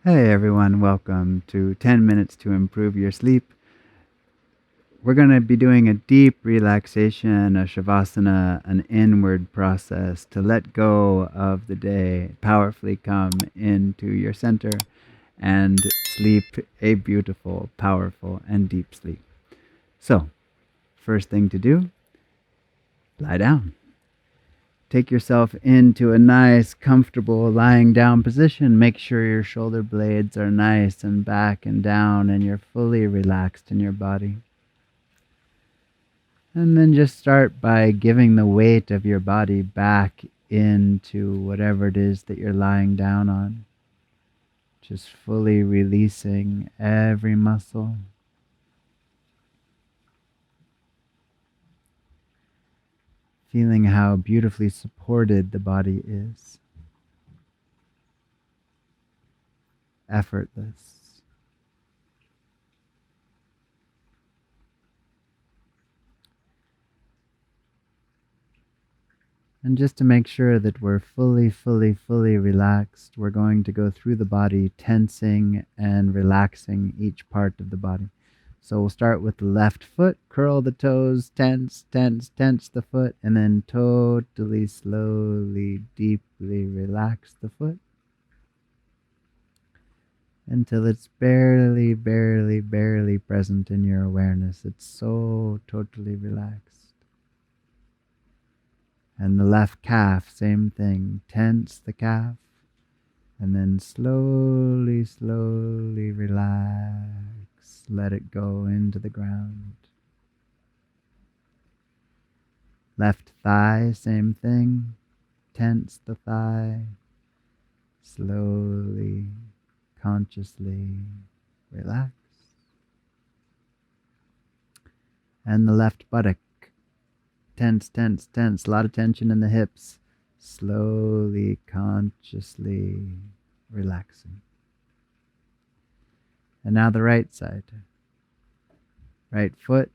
Hey everyone, welcome to 10 Minutes to Improve Your Sleep. We're going to be doing a deep relaxation, a savasana, an inward process to let go of the day, powerfully come into your center and sleep a beautiful, powerful, and deep sleep. So, first thing to do, lie down. Take yourself into a nice, comfortable lying down position. Make sure your shoulder blades are nice and back and down and you're fully relaxed in your body. And then just start by giving the weight of your body back into whatever it is that you're lying down on. Just fully releasing every muscle. Feeling how beautifully supported the body is. Effortless. And just to make sure that we're fully relaxed, we're going to go through the body, tensing and relaxing each part of the body. So we'll start with the left foot, curl the toes, tense the foot, and then totally, slowly, deeply relax the foot until it's barely present in your awareness. It's so totally relaxed. And the left calf, same thing. Tense the calf. And then slowly relax. Let it go into the ground. Left thigh, same thing. Tense the thigh. Slowly, consciously relax. And the left buttock. Tense. A lot of tension in the hips. Slowly, consciously relaxing. And now the right side. Right foot.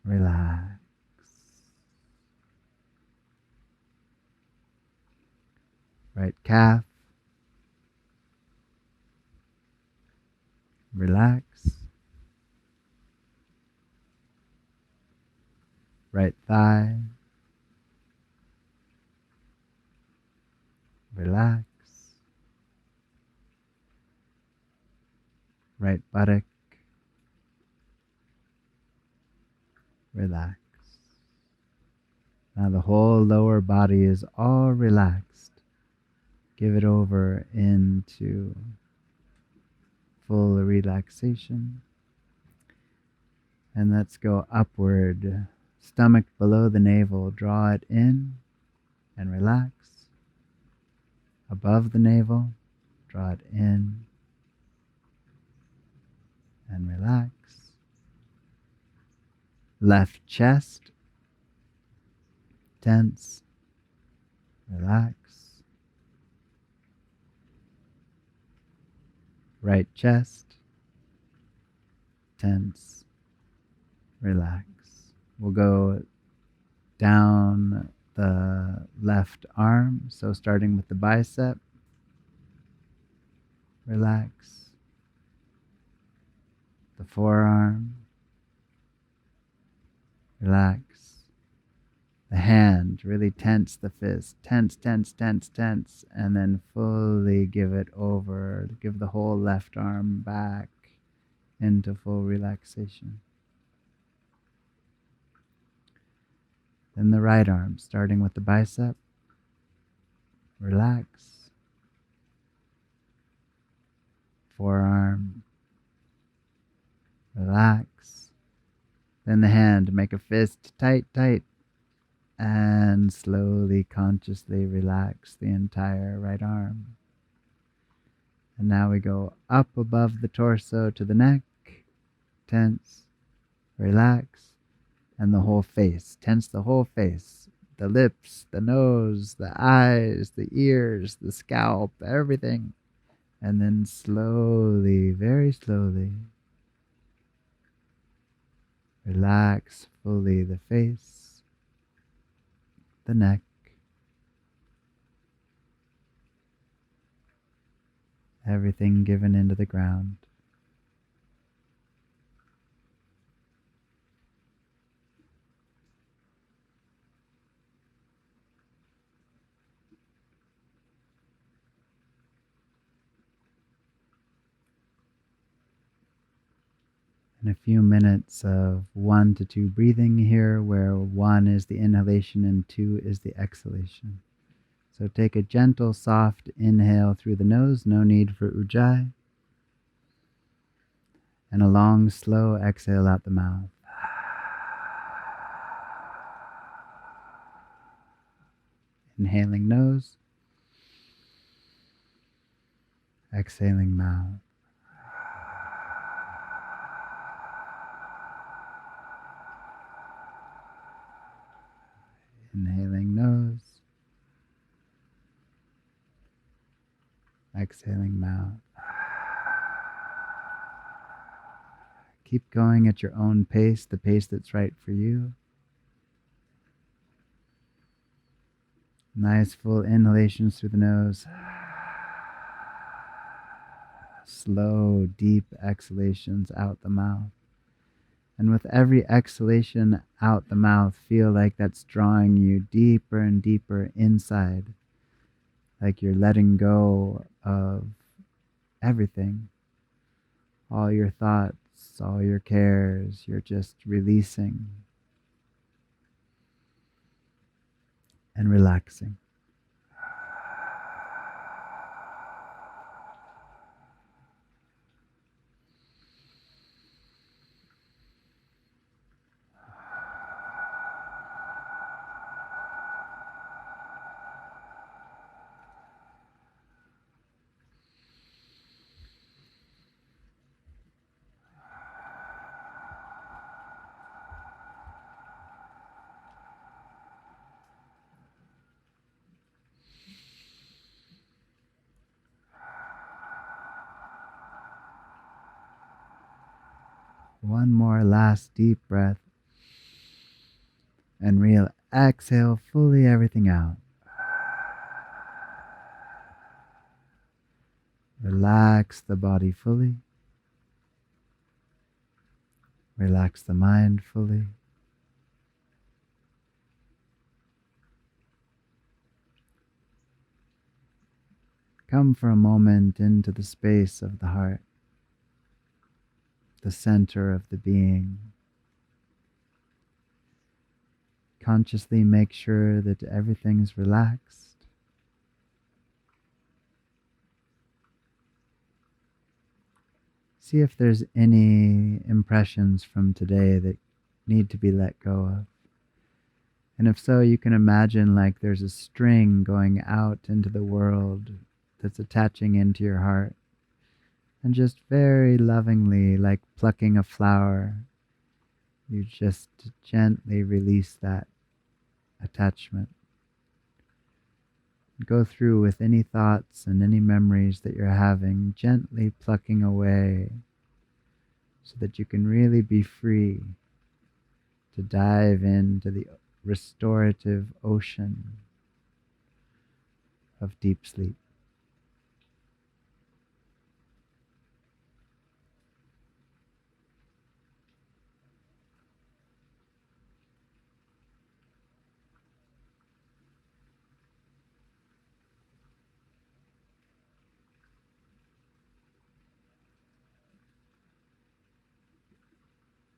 Relax. Right calf. Relax. Right thigh. Relax. Right buttock. Relax. Now the whole lower body is all relaxed. Give it over into full relaxation. And let's go upward. Stomach below the navel. Draw it in and relax. Above the navel. Draw it in and relax. Left chest. Tense. Relax. Right chest. Tense. Relax. We'll go down the left arm. So starting with the bicep. Relax. The forearm. Relax. The hand, really tense the fist. Tense. And then fully give it over. Give the whole left arm back into full relaxation. Then the right arm, starting with the bicep. Relax. Forearm. Relax. Then the hand, make a fist tight. And slowly, consciously relax the entire right arm. And now we go up above the torso to the neck. Tense. Relax. And the whole face. Tense the whole face. The lips, the nose, the eyes, the ears, the scalp, everything. And then slowly, very slowly, relax fully the face, the neck, everything given into the ground. And a few minutes of 1 to 2 breathing here, where 1 is the inhalation and 2 is the exhalation. So take a gentle, soft inhale through the nose, no need for ujjayi. And a long, slow exhale out the mouth. Inhaling nose, exhaling mouth. Inhaling nose, exhaling mouth. Keep going at your own pace, the pace that's right for you. Nice full inhalations through the nose. Slow, deep exhalations out the mouth. And with every exhalation out the mouth, feel like that's drawing you deeper and deeper inside. Like you're letting go of everything. All your thoughts, all your cares, you're just releasing and relaxing. One more last deep breath. And real exhale fully everything out. Relax the body fully. Relax the mind fully. Come for a moment into the space of the heart, the center of the being. Consciously make sure that everything's relaxed. See if there's any impressions from today that need to be let go of. And if so, you can imagine like there's a string going out into the world that's attaching into your heart. And just very lovingly, like plucking a flower, you just gently release that attachment. Go through with any thoughts and any memories that you're having, gently plucking away so that you can really be free to dive into the restorative ocean of deep sleep.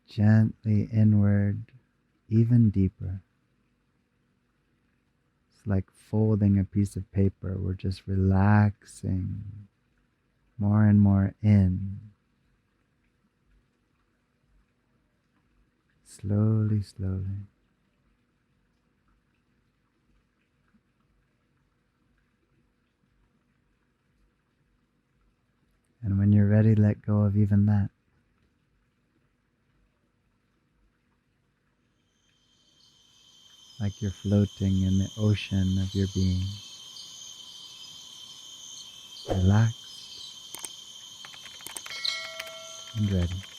Gently inward, even deeper. It's like folding a piece of paper. We're just relaxing more and more in. Slowly, slowly. And when you're ready, let go of even that. Like you're floating in the ocean of your being. Relaxed and ready.